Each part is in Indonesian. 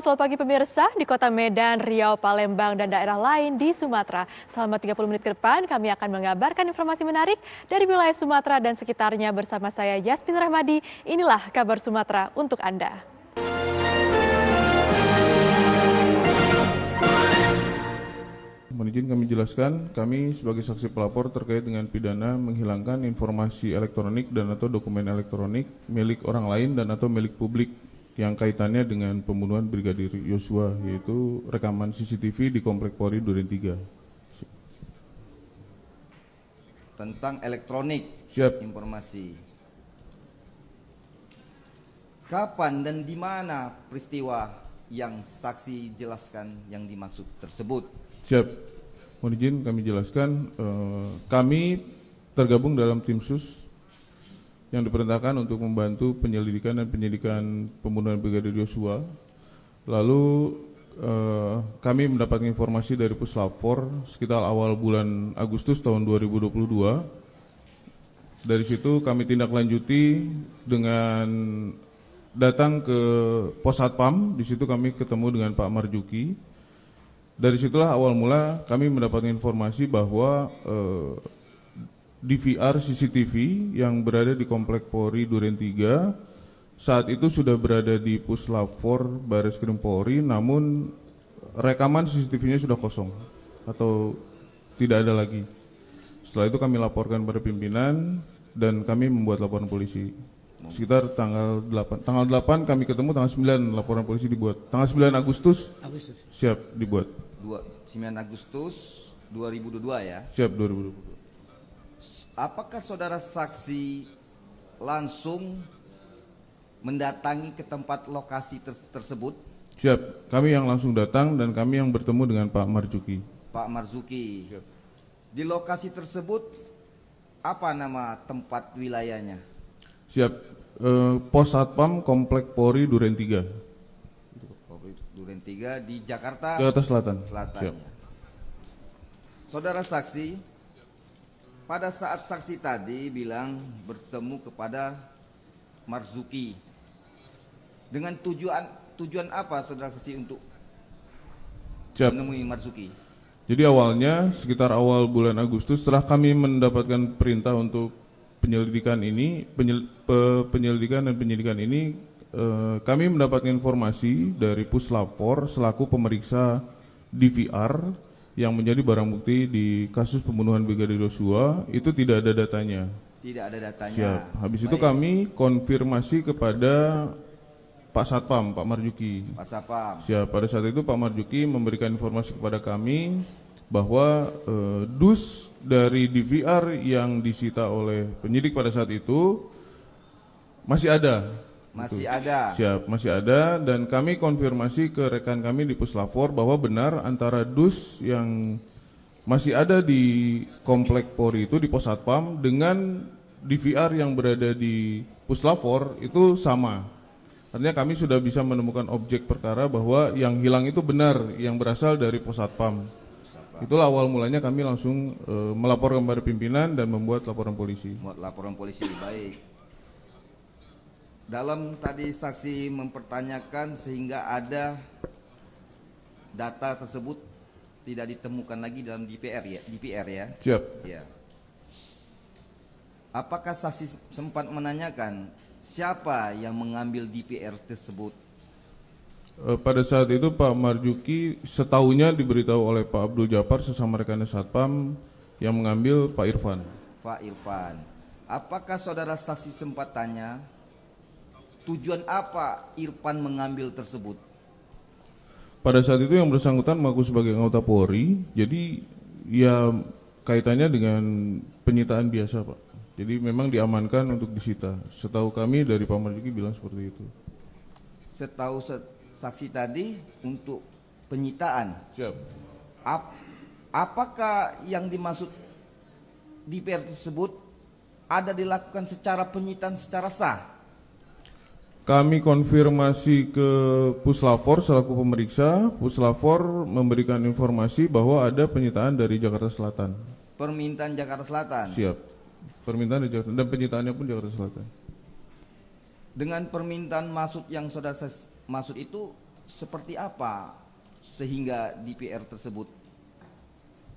selamat pagi pemirsa di Kota Medan, Riau, Palembang, dan daerah lain di Sumatera. Selama 30 menit ke depan, kami akan mengabarkan informasi menarik dari wilayah Sumatera dan sekitarnya bersama saya, Yastin Rahmadi. Inilah kabar Sumatera untuk Anda. Mohon izin kami jelaskan, kami sebagai saksi pelapor terkait dengan pidana menghilangkan informasi elektronik dan atau dokumen elektronik milik orang lain dan atau milik publik yang kaitannya dengan pembunuhan Brigadir Yosua, yaitu rekaman CCTV di Komplek Polri Duren 3. Tentang elektronik. Siap. Informasi. Kapan dan di mana peristiwa yang saksi jelaskan yang dimaksud tersebut? Siap. Mohon izin kami jelaskan, kami tergabung dalam tim sus yang diperintahkan untuk membantu penyelidikan dan penyidikan pembunuhan Brigadir Yosua. Lalu kami mendapatkan informasi dari Puslapor sekitar awal bulan Agustus tahun 2022. Dari situ kami tindak lanjuti dengan datang ke Pos Satpam. Di situ kami ketemu dengan Pak Marjuki. Dari situlah awal mula kami mendapatkan informasi bahwa DVR CCTV yang berada di Komplek Polri Duren 3 saat itu sudah berada di Puslapor Bareskrim Polri, namun rekaman CCTV-nya sudah kosong atau tidak ada lagi. Setelah itu kami laporkan pada pimpinan dan kami membuat laporan polisi. Sekitar tanggal 8 kami ketemu, tanggal 9 laporan polisi dibuat. Tanggal 9 Agustus. Siap dibuat. 9 Agustus 2022 ya. Siap 2022. Apakah saudara saksi langsung mendatangi ke tempat lokasi tersebut? Siap, kami yang langsung datang dan kami yang bertemu dengan Pak Marzuki. Pak Marzuki. Siap. Di lokasi tersebut apa nama tempat wilayahnya? Siap, Pos Satpam Komplek Polri Duren 3. Duren 3 di Jakarta Selatan. Selatan. Siap. Ya. Saudara saksi, pada saat saksi tadi bilang bertemu kepada Marzuki, dengan tujuan apa saudara saksi untuk Siap. menemui Marzuki? Jadi awalnya sekitar awal bulan Agustus setelah kami mendapatkan perintah untuk penyelidikan dan penyidikan ini, kami mendapatkan informasi dari Puslapor selaku pemeriksa DVR yang menjadi barang bukti di kasus pembunuhan Brigadir Yosua itu tidak ada datanya. Tidak ada datanya. Siap. Habis itu Baik. kami konfirmasi kepada Pak Satpam, Pak Marjuki. Pak Satpam. Siap. Pada saat itu Pak Marjuki memberikan informasi kepada kami bahwa dus dari DVR yang disita oleh penyidik pada saat itu masih ada. Masih ada. Siap, masih ada, dan kami konfirmasi ke rekan kami di Puslapor bahwa benar antara dus yang masih ada di Komplek Polri itu di Pos Satpam dengan DVR yang berada di Puslapor itu sama. Artinya kami sudah bisa menemukan objek perkara bahwa yang hilang itu benar yang berasal dari Pos Satpam. Itulah awal mulanya kami langsung melaporkan kepada pimpinan dan membuat laporan polisi. Buat laporan polisi. Baik. Dalam tadi saksi mempertanyakan sehingga ada data tersebut tidak ditemukan lagi dalam DVR ya. Siap. Ya. Apakah saksi sempat menanyakan siapa yang mengambil DVR tersebut? Pada saat itu Pak Marjuki setahunya diberitahu oleh Pak Abdul Japar sesama rekannya Satpam yang mengambil Pak Irfan. Pak Irfan. Apakah saudara saksi sempat tanya tujuan apa Irfan mengambil tersebut? Pada saat itu yang bersangkutan mengaku sebagai anggota Polri, jadi ya kaitannya dengan penyitaan biasa Pak. Jadi memang diamankan untuk disita. Setahu kami dari Pak Marjuki bilang seperti itu. Setahu saksi tadi untuk penyitaan. Siap. Apakah yang dimaksud DVR tersebut ada dilakukan secara penyitaan secara sah? Kami konfirmasi ke Puslapor selaku pemeriksa. Puslapor memberikan informasi bahwa ada penyitaan dari Jakarta Selatan. Permintaan Jakarta Selatan. Siap. Permintaan dari Jakarta dan penyitaannya pun Jakarta Selatan. Dengan permintaan maksud yang saudara maksud itu seperti apa sehingga DPR tersebut?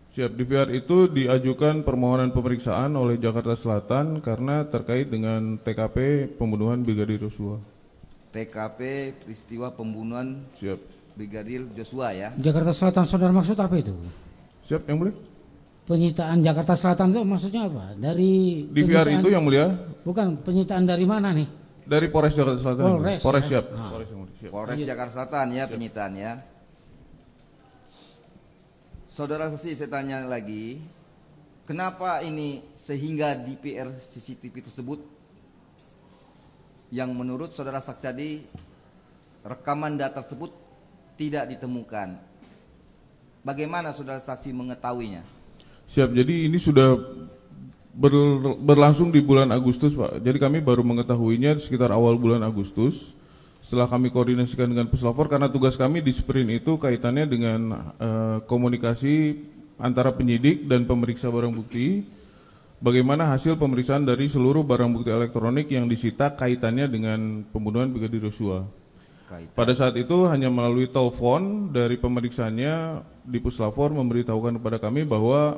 Siap, DPR itu diajukan permohonan pemeriksaan oleh Jakarta Selatan karena terkait dengan TKP pembunuhan Brigadir Joshua. TKP peristiwa pembunuhan Siap. Brigadir Joshua ya. Jakarta Selatan saudara maksud apa itu? Siap, yang mulia. Penyitaan Jakarta Selatan itu maksudnya apa? Dari DPR penyitaan- itu yang mulia Bukan, penyitaan dari mana nih? dari Polres Jakarta Selatan. yang mulia. Polres, Polres ya. siap. Ah. Polres yang mulia. Siap. Polres Jakarta Selatan ya penyitaan ya. Saudara saksi, saya tanya lagi, kenapa ini sehingga DPR CCTV tersebut yang menurut saudara saksi tadi rekaman data tersebut tidak ditemukan? Bagaimana saudara saksi mengetahuinya? Siap, jadi ini sudah berlangsung di bulan Agustus, Pak. Jadi kami baru mengetahuinya sekitar awal bulan Agustus. Setelah kami koordinasikan dengan Puslapor, karena tugas kami di sprint itu kaitannya dengan komunikasi antara penyidik dan pemeriksa barang bukti. Bagaimana hasil pemeriksaan dari seluruh barang bukti elektronik yang disita kaitannya dengan pembunuhan Brigadir Joshua. Pada saat itu hanya melalui telepon dari pemeriksaannya di Puslapor memberitahukan kepada kami bahwa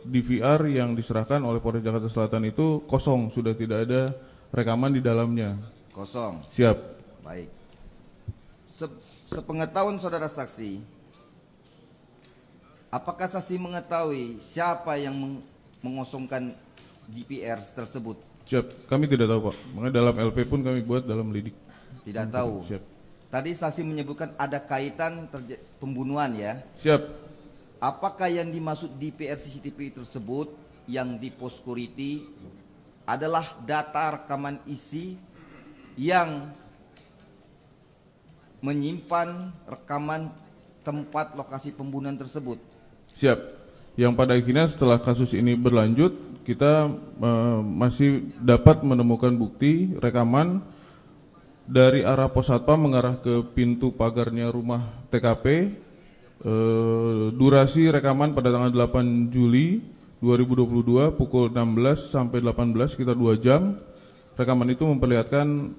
DVR yang diserahkan oleh Polres Jakarta Selatan itu kosong, sudah tidak ada rekaman di dalamnya. Kosong. Siap. Baik. Sepengetahuan saudara saksi, apakah saksi mengetahui siapa yang mengosongkan DPR tersebut? Siap, kami tidak tahu, Pak. Makanya dalam LP pun kami buat dalam lidik. Tidak tahu. Siap. Tadi saksi menyebutkan ada kaitan pembunuhan ya. Siap. Apakah yang dimaksud DPR CCTV tersebut yang di post security adalah data rekaman isi yang menyimpan rekaman tempat lokasi pembunuhan tersebut? Siap. Yang pada akhirnya setelah kasus ini berlanjut, kita masih dapat menemukan bukti rekaman dari arah pos satpam mengarah ke pintu pagarnya rumah TKP. Durasi rekaman pada tanggal 8 Juli 2022 pukul 16 sampai 18 sekitar 2 jam. Rekaman itu memperlihatkan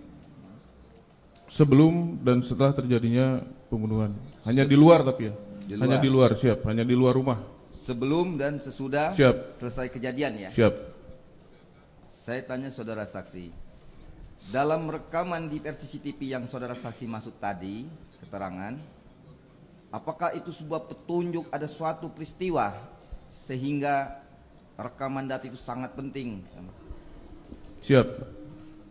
sebelum dan setelah terjadinya pembunuhan. Hanya di luar tapi ya. Di luar. Hanya di luar, siap. Hanya di luar rumah. Sebelum dan sesudah Siap. selesai kejadian ya. Siap. Saya tanya saudara saksi, dalam rekaman di CCTV yang saudara saksi maksud tadi keterangan, apakah itu sebuah petunjuk ada suatu peristiwa sehingga rekaman data itu sangat penting? Siap.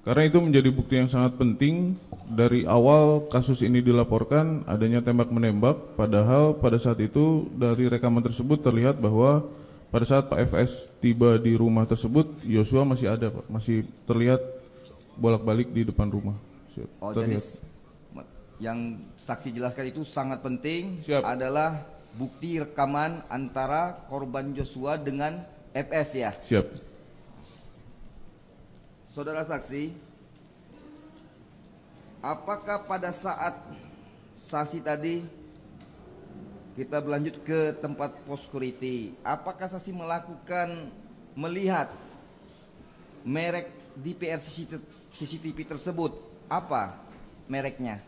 Karena itu menjadi bukti yang sangat penting. Dari awal kasus ini dilaporkan adanya tembak-menembak, padahal pada saat itu dari rekaman tersebut terlihat bahwa pada saat Pak FS tiba di rumah tersebut, Joshua masih ada, Pak. Masih terlihat bolak-balik di depan rumah. Siap. Oh, Terlihat. jadi yang saksi jelaskan itu sangat penting. Siap. Adalah bukti rekaman antara korban Joshua dengan FS ya. Siap. Saudara saksi, apakah pada saat saksi tadi kita berlanjut ke tempat pos security, apakah saksi melihat merek DPR CCTV tersebut? Apa mereknya?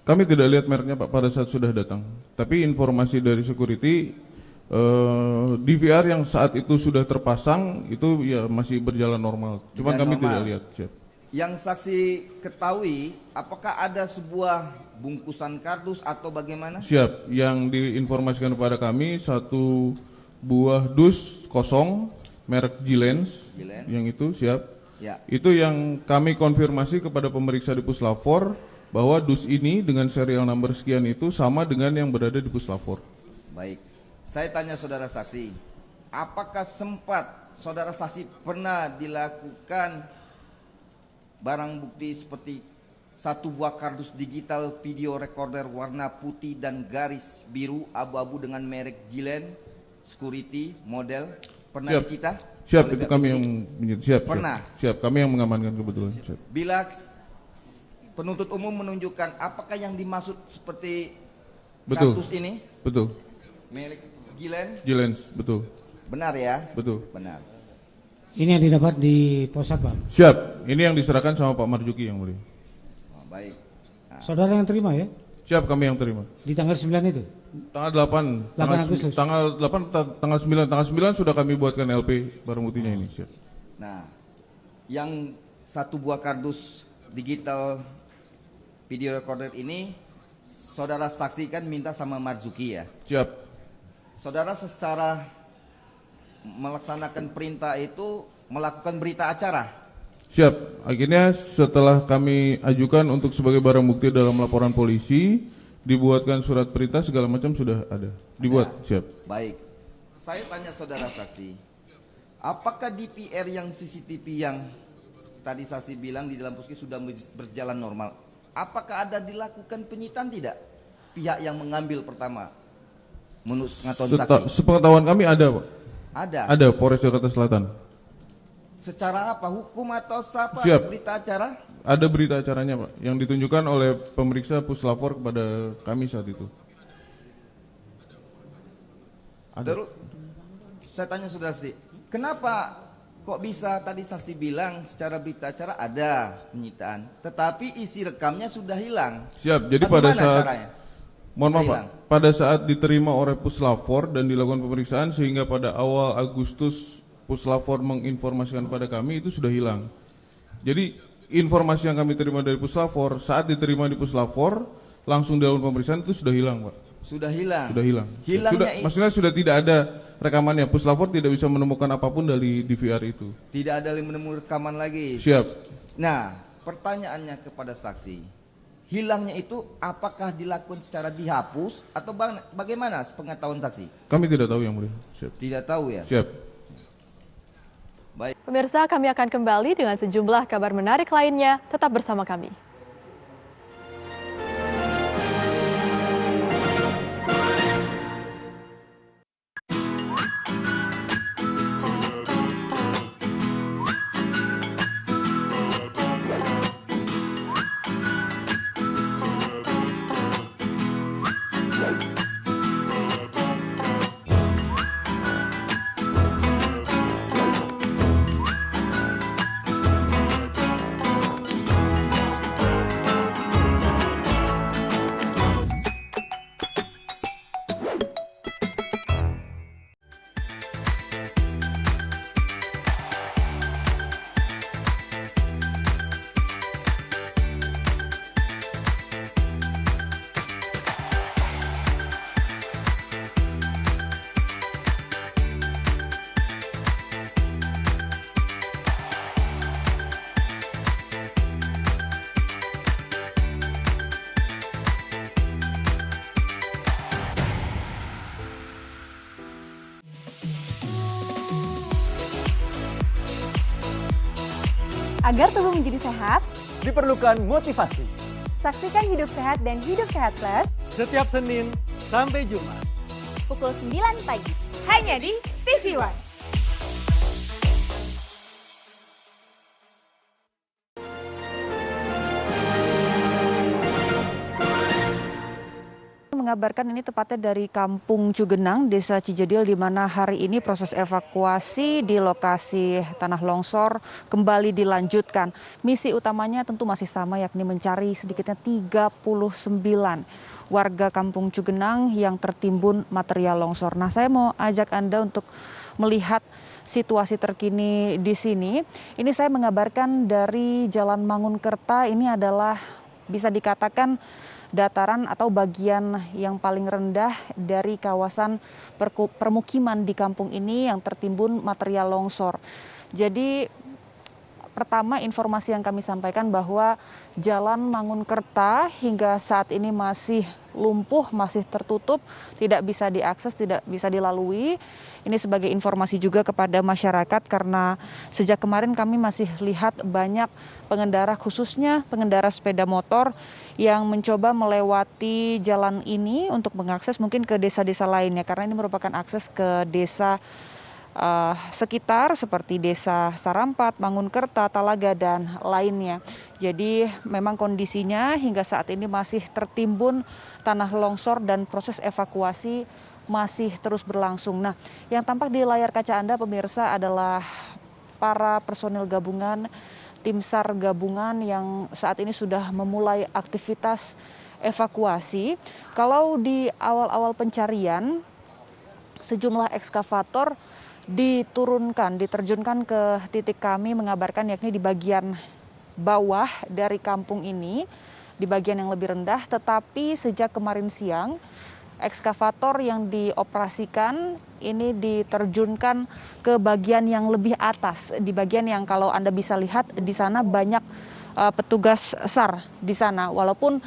Kami tidak lihat mereknya, Pak, pada saat sudah datang. Tapi informasi dari security, DVR yang saat itu sudah terpasang itu ya masih berjalan normal. Cuman Berjalan kami normal. tidak lihat. Siap. Yang saksi ketahui, apakah ada sebuah bungkusan kardus atau bagaimana? Siap. Yang diinformasikan kepada kami satu buah dus kosong merek Gilens, Gilens. yang itu siap. Ya. Itu yang kami konfirmasi kepada pemeriksa di Puslapor bahwa dus ini dengan serial number sekian itu sama dengan yang berada di Puslapor. Baik. Saya tanya saudara saksi, apakah sempat saudara saksi pernah dilakukan barang bukti seperti satu buah kardus digital video recorder warna putih dan garis biru abu-abu dengan merek Gilen Security model pernah Siap. disita? Siap, oleh itu pihak kami penyidik? yang menyita. Siap. Pernah? Siap, kami yang mengamankan kebetulan. Siap. Bila penuntut umum menunjukkan apakah yang dimaksud seperti Betul. kardus ini Betul. merek Gilen, Gilens, betul. benar ya? Betul. Benar. Ini yang didapat di pos satpam. Siap. Ini yang diserahkan sama Pak Marjuki yang mulia. Oh, baik. Nah, Saudara yang terima ya? Siap, kami yang terima. Di tanggal 9 itu? Tanggal 8, 8 Agustus. tanggal 8, tanggal 9, tanggal 9 sudah kami buatkan LP barang buktinya ini. Siap. Nah, yang satu buah kardus digital video recorder ini saudara saksikan minta sama Marzuki ya. Siap. Saudara secara melaksanakan perintah itu melakukan berita acara. Siap. Akhirnya setelah kami ajukan untuk sebagai barang bukti dalam laporan polisi, dibuatkan surat perintah segala macam sudah ada. Dibuat. Siap. Baik. Saya tanya saudara saksi, apakah DPR yang CCTV yang tadi saksi bilang di dalam puskes sudah berjalan normal? Apakah ada dilakukan penyitaan tidak? Pihak yang mengambil pertama menurut pengetahuan saksi. Sepengetahuan kami ada, Pak. Ada. Ada, Polres Jakarta Selatan. Secara apa? Hukum atau siapa? Siap. Berita acara? Ada berita acaranya, Pak, yang ditunjukkan oleh pemeriksa puslapor kepada kami saat itu. Ada. Terus, saya tanya saudara saksi, kenapa kok bisa tadi saksi bilang secara berita acara ada penyitaan, tetapi isi rekamnya sudah hilang? Siap. Jadi Bagaimana pada saat caranya? mohon Bisa maaf, Pak, hilang? pada saat diterima oleh puslapor dan dilakukan pemeriksaan sehingga pada awal Agustus puslapor menginformasikan pada kami itu sudah hilang. Jadi informasi yang kami terima dari puslapor saat diterima di puslapor langsung dilakukan pemeriksaan itu sudah hilang, Pak. Sudah hilang. Sudah hilang. Hilangnya Maksudnya sudah tidak ada rekamannya. Puslapor tidak bisa menemukan apapun dari DVR itu. tidak ada yang menemukan rekaman lagi. Siap. Nah, pertanyaannya kepada saksi, hilangnya itu apakah dilakukan secara dihapus atau bagaimana pengetahuan saksi? Kami tidak tahu yang mulia. Siap. Tidak tahu ya. Siap. Baik. Pemirsa, kami akan kembali dengan sejumlah kabar menarik lainnya. Tetap bersama kami. Agar tubuh menjadi sehat, diperlukan motivasi. saksikan Hidup Sehat dan Hidup Sehat Plus Setiap Senin sampai Jumat. pukul 9 pagi. Hanya di TV One. Mengabarkan ini tepatnya dari Kampung Cugenang, Desa Cijedil, di mana hari ini proses evakuasi di lokasi tanah longsor kembali dilanjutkan. Misi utamanya tentu masih sama, yakni mencari sedikitnya 39 warga Kampung Cugenang yang tertimbun material longsor. Nah, saya mau ajak Anda untuk melihat situasi terkini di sini. Ini saya mengabarkan dari Jalan Mangunkerta. Ini adalah bisa dikatakan dataran atau bagian yang paling rendah dari kawasan permukiman di kampung ini yang tertimbun material longsor. Jadi pertama, informasi yang kami sampaikan bahwa Jalan Mangunkerta hingga saat ini masih lumpuh, masih tertutup, tidak bisa diakses, tidak bisa dilalui. Ini sebagai informasi juga kepada masyarakat karena sejak kemarin kami masih lihat banyak pengendara, khususnya pengendara sepeda motor yang mencoba melewati jalan ini untuk mengakses mungkin ke desa-desa lainnya, karena ini merupakan akses ke desa sekitar seperti Desa Sarampat, Mangunkerta, Talaga, dan lainnya. Jadi memang kondisinya hingga saat ini masih tertimbun tanah longsor dan proses evakuasi masih terus berlangsung. Nah, yang tampak di layar kaca Anda pemirsa adalah para personil gabungan, tim SAR gabungan yang saat ini sudah memulai aktivitas evakuasi. Kalau di awal-awal pencarian, sejumlah ekskavator diterjunkan ke titik kami mengabarkan yakni di bagian bawah dari kampung ini, di bagian yang lebih rendah. Tetapi sejak kemarin siang, ekskavator yang dioperasikan ini diterjunkan ke bagian yang lebih atas, di bagian yang kalau Anda bisa lihat di sana banyak petugas SAR di sana. Walaupun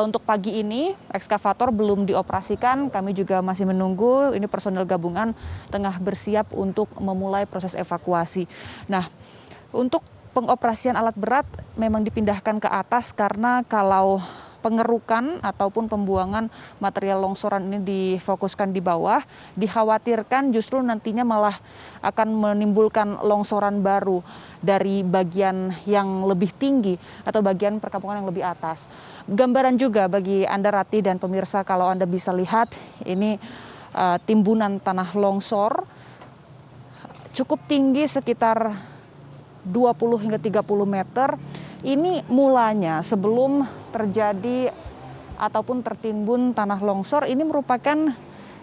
untuk pagi ini ekskavator belum dioperasikan, kami juga masih menunggu. Ini personel gabungan tengah bersiap untuk memulai proses evakuasi. Nah, untuk pengoperasian alat berat memang dipindahkan ke atas karena kalau pengerukan ataupun pembuangan material longsoran ini difokuskan di bawah, dikhawatirkan justru nantinya malah akan menimbulkan longsoran baru dari bagian yang lebih tinggi atau bagian perkampungan yang lebih atas. Gambaran juga bagi Anda Rati dan pemirsa, kalau Anda bisa lihat ini timbunan tanah longsor cukup tinggi sekitar 20 hingga 30 meter. Ini mulanya sebelum terjadi ataupun tertimbun tanah longsor, ini merupakan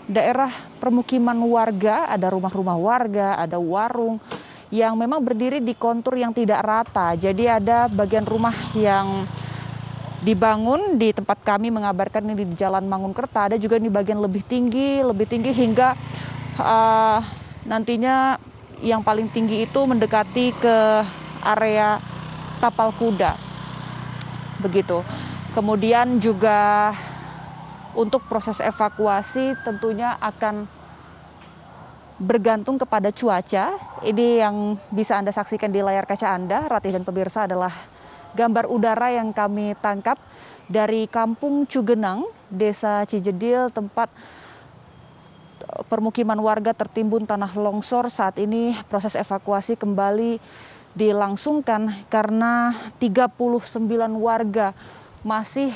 daerah permukiman warga, ada rumah-rumah warga, ada warung yang memang berdiri di kontur yang tidak rata. Jadi ada bagian rumah yang dibangun di tempat kami mengabarkan ini di Jalan Mangunkerta, ada juga di bagian lebih tinggi hingga nantinya yang paling tinggi itu mendekati ke area tapal kuda, begitu. Kemudian juga untuk proses evakuasi tentunya akan bergantung kepada cuaca. Ini yang bisa Anda saksikan di layar kaca Anda, Ratih dan pemirsa, adalah gambar udara yang kami tangkap dari Kampung Cugenang, Desa Cijedil, tempat permukiman warga tertimbun tanah longsor. Saat ini proses evakuasi kembali dilangsungkan karena 39 warga masih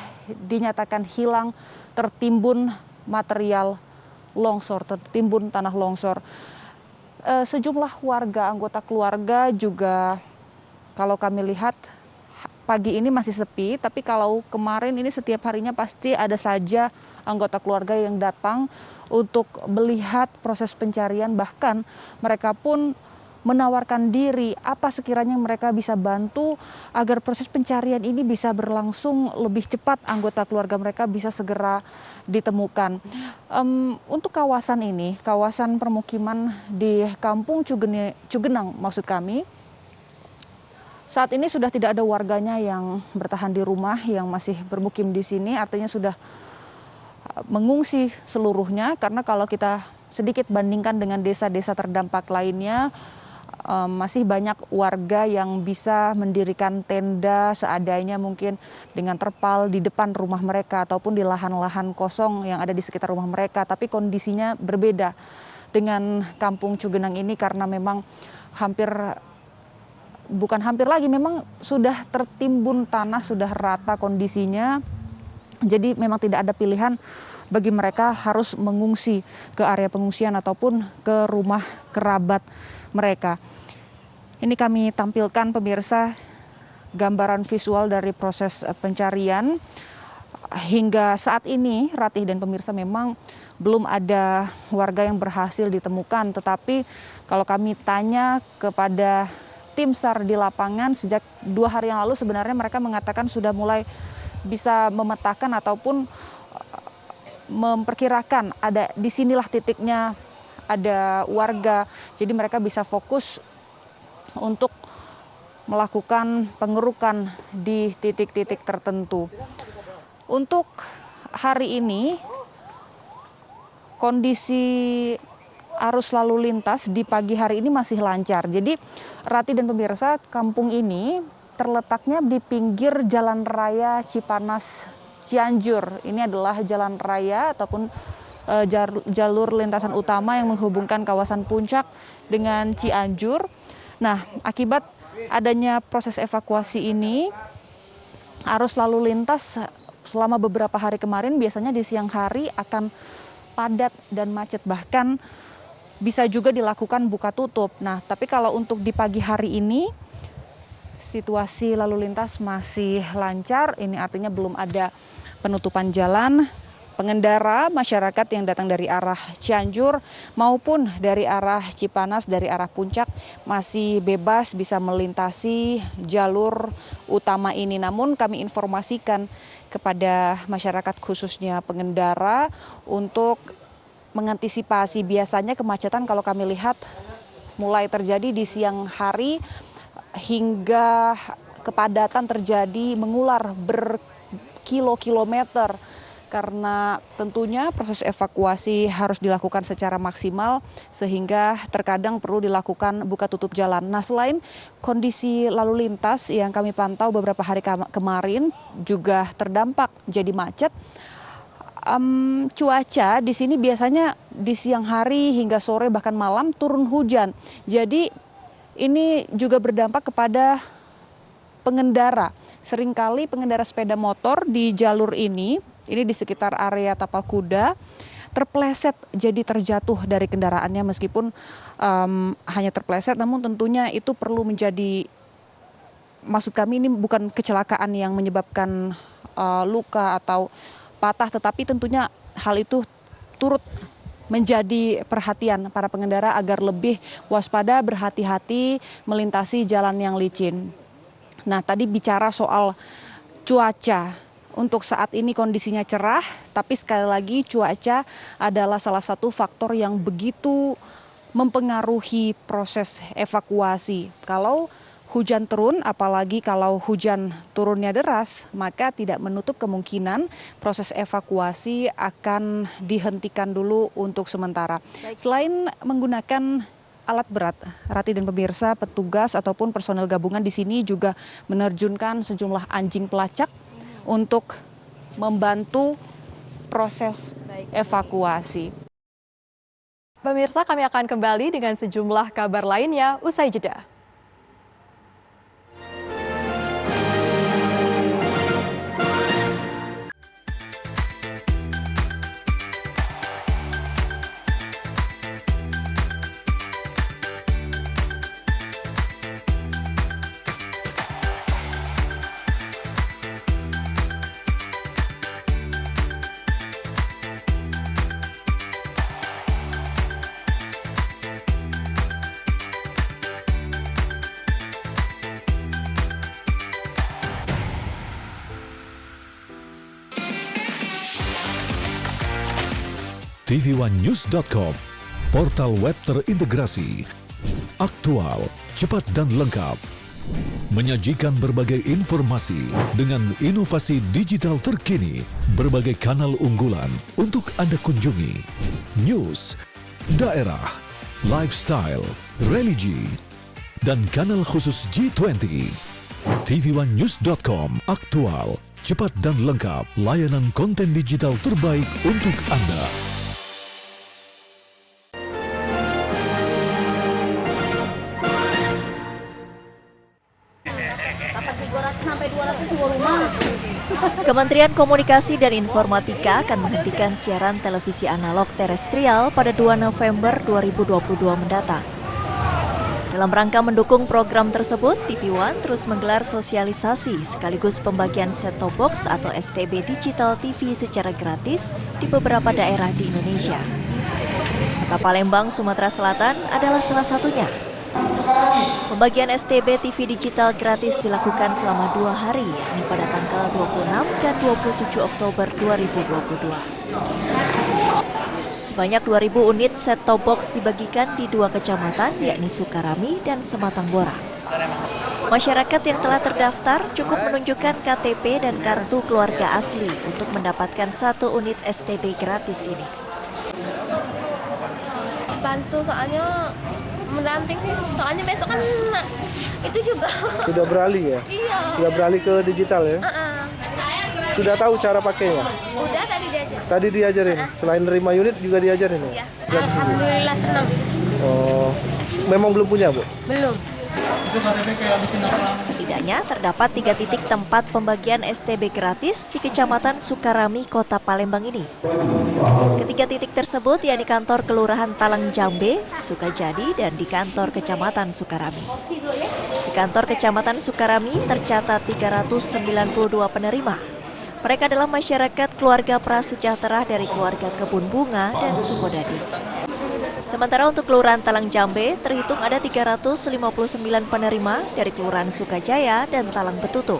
dinyatakan hilang tertimbun material longsor, tertimbun tanah longsor. Sejumlah warga, anggota keluarga juga kalau kami lihat pagi ini masih sepi, tapi kalau kemarin ini setiap harinya pasti ada saja anggota keluarga yang datang untuk melihat proses pencarian, bahkan mereka pun menawarkan diri apa sekiranya mereka bisa bantu agar proses pencarian ini bisa berlangsung lebih cepat, anggota keluarga mereka bisa segera ditemukan. Untuk kawasan ini, kawasan permukiman di Kampung Cugenang maksud kami, saat ini sudah tidak ada warganya yang bertahan di rumah, yang masih bermukim di sini, artinya sudah mengungsi seluruhnya, karena kalau kita sedikit bandingkan dengan desa-desa terdampak lainnya, masih banyak warga yang bisa mendirikan tenda seadanya, mungkin dengan terpal di depan rumah mereka ataupun di lahan-lahan kosong yang ada di sekitar rumah mereka. Tapi kondisinya berbeda dengan Kampung Cugenang ini karena memang bukan hampir lagi, memang sudah tertimbun tanah, sudah rata kondisinya. Jadi memang tidak ada pilihan bagi mereka harus mengungsi ke area pengungsian ataupun ke rumah kerabat mereka. Ini kami tampilkan pemirsa gambaran visual dari proses pencarian. Hingga saat ini Ratih dan pemirsa memang belum ada warga yang berhasil ditemukan. Tetapi kalau kami tanya kepada tim SAR di lapangan sejak 2 hari yang lalu, sebenarnya mereka mengatakan sudah mulai bisa memetakan ataupun memperkirakan ada di sinilah titiknya ada warga. Jadi mereka bisa fokus untuk melakukan pengerukan di titik-titik tertentu. Untuk hari ini kondisi arus lalu lintas di pagi hari ini masih lancar. Jadi Rati dan pemirsa, kampung ini terletaknya di pinggir Jalan Raya Cipanas Cianjur. Ini adalah jalan raya ataupun jalur lintasan utama yang menghubungkan kawasan Puncak dengan Cianjur. Nah, akibat adanya proses evakuasi ini, arus lalu lintas selama beberapa hari kemarin biasanya di siang hari akan padat dan macet, bahkan bisa juga dilakukan buka tutup. Nah, tapi kalau untuk di pagi hari ini situasi lalu lintas masih lancar. Ini artinya belum ada penutupan jalan. Pengendara masyarakat yang datang dari arah Cianjur maupun dari arah Cipanas, dari arah Puncak masih bebas bisa melintasi jalur utama ini. Namun kami informasikan kepada masyarakat khususnya pengendara untuk mengantisipasi. Biasanya kemacetan kalau kami lihat mulai terjadi di siang hari hingga kepadatan terjadi mengular berkilo-kilometer. Karena tentunya proses evakuasi harus dilakukan secara maksimal sehingga terkadang perlu dilakukan buka tutup jalan. Nah, selain kondisi lalu lintas yang kami pantau beberapa hari kemarin juga terdampak jadi macet, cuaca di sini biasanya di siang hari hingga sore bahkan malam turun hujan. Jadi ini juga berdampak kepada pengendara. Seringkali pengendara sepeda motor di jalur ini di sekitar area Tapal Kuda, terpleset jadi terjatuh dari kendaraannya meskipun hanya terpleset, namun tentunya itu perlu menjadi, maksud kami ini bukan kecelakaan yang menyebabkan luka atau patah, tetapi tentunya hal itu turut menjadi perhatian para pengendara agar lebih waspada, berhati-hati melintasi jalan yang licin. Nah, tadi bicara soal cuaca. Untuk saat ini kondisinya cerah, tapi sekali lagi cuaca adalah salah satu faktor yang begitu mempengaruhi proses evakuasi. Kalau hujan turun, apalagi kalau hujan turunnya deras, maka tidak menutup kemungkinan proses evakuasi akan dihentikan dulu untuk sementara. Selain menggunakan alat berat, Rati dan pemirsa, petugas ataupun personel gabungan di sini juga menerjunkan sejumlah anjing pelacak untuk membantu proses evakuasi. Pemirsa, kami akan kembali dengan sejumlah kabar lainnya usai jeda. TV1news.com, portal web terintegrasi, aktual, cepat dan lengkap, menyajikan berbagai informasi dengan inovasi digital terkini, berbagai kanal unggulan untuk Anda kunjungi, news, daerah, lifestyle, religi, dan kanal khusus G20. TV1news.com, aktual, cepat dan lengkap, layanan konten digital terbaik untuk Anda. Kementerian Komunikasi dan Informatika akan menghentikan siaran televisi analog terestrial pada 2 November 2022 mendatang. Dalam rangka mendukung program tersebut, TV One terus menggelar sosialisasi sekaligus pembagian set-top box atau STB digital TV secara gratis di beberapa daerah di Indonesia. Kota Palembang, Sumatera Selatan adalah salah satunya. Pembagian STB TV digital gratis dilakukan selama 2 hari, yakni pada tanggal 26 dan 27 Oktober 2022. Sebanyak 2.000 unit set-top box dibagikan di 2 kecamatan, yakni Sukarami dan Sematang Bora. Masyarakat yang telah terdaftar cukup menunjukkan KTP dan kartu keluarga asli untuk mendapatkan 1 unit STB gratis ini. Bantu soalnya mendamping sih, soalnya besok kan itu juga. Sudah beralih ya? Iya. Sudah beralih ke digital ya? Sudah tahu cara pakainya? Udah tadi diajarin. Tadi diajarin? Selain nerima unit juga diajarin ya? Iya. Alhamdulillah senang. Oh, memang belum punya Bu? Belum. Setidaknya terdapat 3 titik tempat pembagian STB gratis di Kecamatan Sukarami, Kota Palembang ini. Ketiga titik tersebut yakni kantor Kelurahan Talang Jambe, Sukajadi, dan di kantor Kecamatan Sukarami. Di kantor Kecamatan Sukarami tercatat 392 penerima. Mereka adalah masyarakat keluarga prasejahtera dari keluarga Kebun Bunga dan Sukodadi. Sementara untuk Kelurahan Talang Jambe, terhitung ada 359 penerima dari Kelurahan Sukajaya dan Talang Betutu.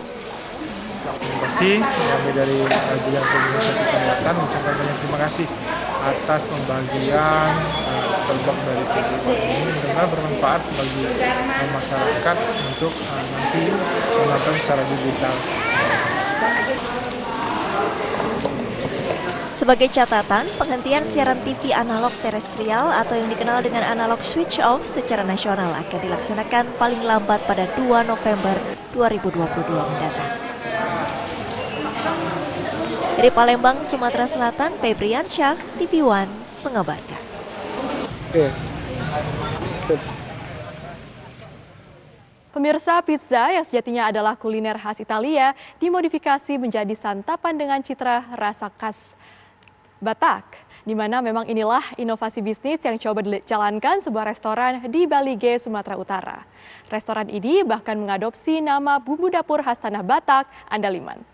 Pasti kami dari Jajaran Komunitas Kecamatan mengucapkan banyak terima kasih atas pembagian sekelompok dari PGK ini, mudah-mudahan bermanfaat bagi masyarakat untuk nanti menonton secara digital. Sebagai catatan, penghentian siaran TV analog terestrial atau yang dikenal dengan analog switch off secara nasional akan dilaksanakan paling lambat pada 2 November 2022 mendatang. Dari Palembang, Sumatera Selatan, Febriansyah, TV One mengabarkan. Pemirsa, pizza yang sejatinya adalah kuliner khas Italia dimodifikasi menjadi santapan dengan citra rasa khas Batak, di mana memang inilah inovasi bisnis yang coba dijalankan sebuah restoran di Balige, Sumatera Utara. Restoran ini bahkan mengadopsi nama bumbu dapur khas tanah Batak, Andaliman.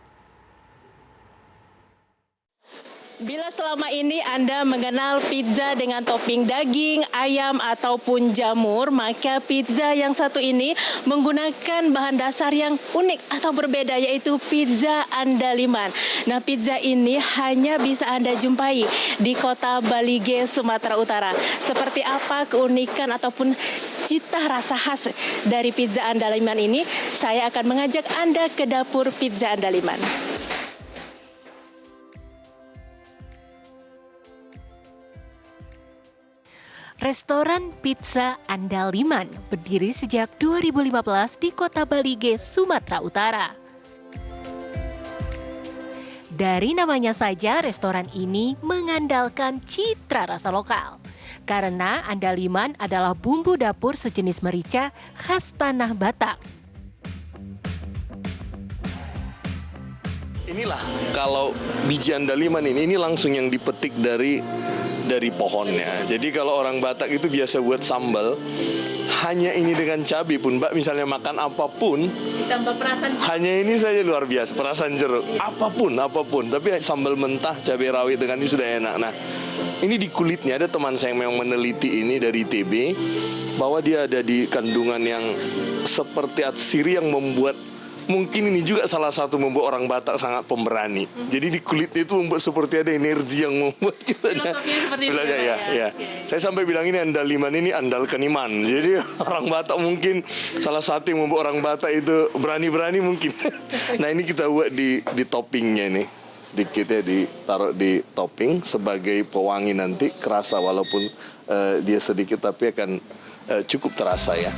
Bila selama ini Anda mengenal pizza dengan topping daging, ayam, ataupun jamur, maka pizza yang satu ini menggunakan bahan dasar yang unik atau berbeda, yaitu pizza Andaliman. Nah, pizza ini hanya bisa Anda jumpai di kota Balige, Sumatera Utara. Seperti apa keunikan ataupun cita rasa khas dari pizza Andaliman ini? Saya akan mengajak Anda ke dapur pizza Andaliman. Restoran Pizza Andaliman berdiri sejak 2015 di kota Balige, Sumatera Utara. Dari namanya saja, restoran ini mengandalkan citra rasa lokal. Karena Andaliman adalah bumbu dapur sejenis merica khas tanah Batak. Inilah kalau biji Andaliman ini langsung yang dipetik dari pohonnya. Jadi kalau orang Batak itu biasa buat sambal, hanya ini dengan cabai pun, Mbak misalnya makan apapun, ditambah perasan hanya ini saja luar biasa, perasan jeruk, apapun. Tapi sambal mentah, cabai rawit dengan ini sudah enak. Nah, ini di kulitnya, ada teman saya yang memang meneliti ini dari TB, bahwa dia ada di kandungan yang seperti atsiri yang membuat, mungkin ini juga salah satu membuat orang Batak sangat pemberani. Jadi di kulitnya itu membuat seperti ada energi yang membuat kita. Ya. Saya sampai bilang ini Andaliman ini andalkan iman. Jadi orang Batak mungkin salah satu yang membuat orang Batak itu berani-berani mungkin. Nah, ini kita buat di toppingnya ini. Dikit ya ditaruh di topping sebagai pewangi, nanti kerasa walaupun dia sedikit tapi akan cukup terasa ya.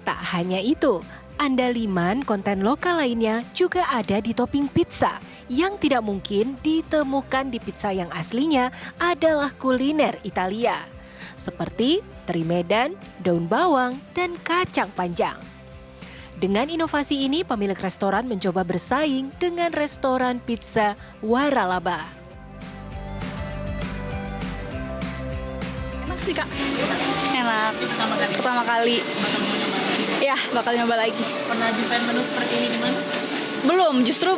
Tak hanya itu, Andaliman konten lokal lainnya juga ada di topping pizza yang tidak mungkin ditemukan di pizza yang aslinya adalah kuliner Italia. Seperti teri Medan, daun bawang, dan kacang panjang. Dengan inovasi ini, pemilik restoran mencoba bersaing dengan restoran pizza Waralaba. Enak sih, Kak. Enak. Pertama kali. Ya, bakal nyoba lagi. Pernah nyobain menu seperti ini di mana? Belum, justru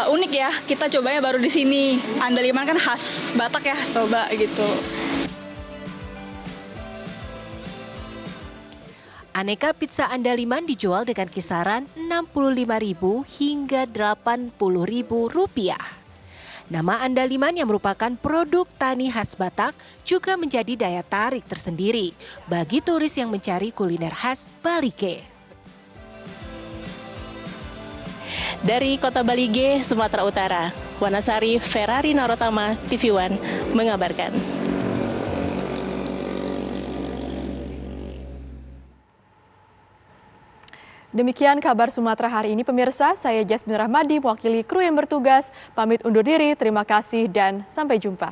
unik ya. Kita cobanya baru di sini. Andaliman kan khas Batak ya, coba gitu. Aneka pizza Andaliman dijual dengan kisaran Rp65.000 hingga Rp80.000. Nama Andaliman yang merupakan produk tani khas Batak juga menjadi daya tarik tersendiri bagi turis yang mencari kuliner khas Balige. Dari kota Balige, Sumatera Utara, Wanasari Ferrari Narotama, TV One mengabarkan. Demikian kabar Sumatera hari ini pemirsa, saya Jasmine Rahmadi mewakili kru yang bertugas, pamit undur diri, terima kasih dan sampai jumpa.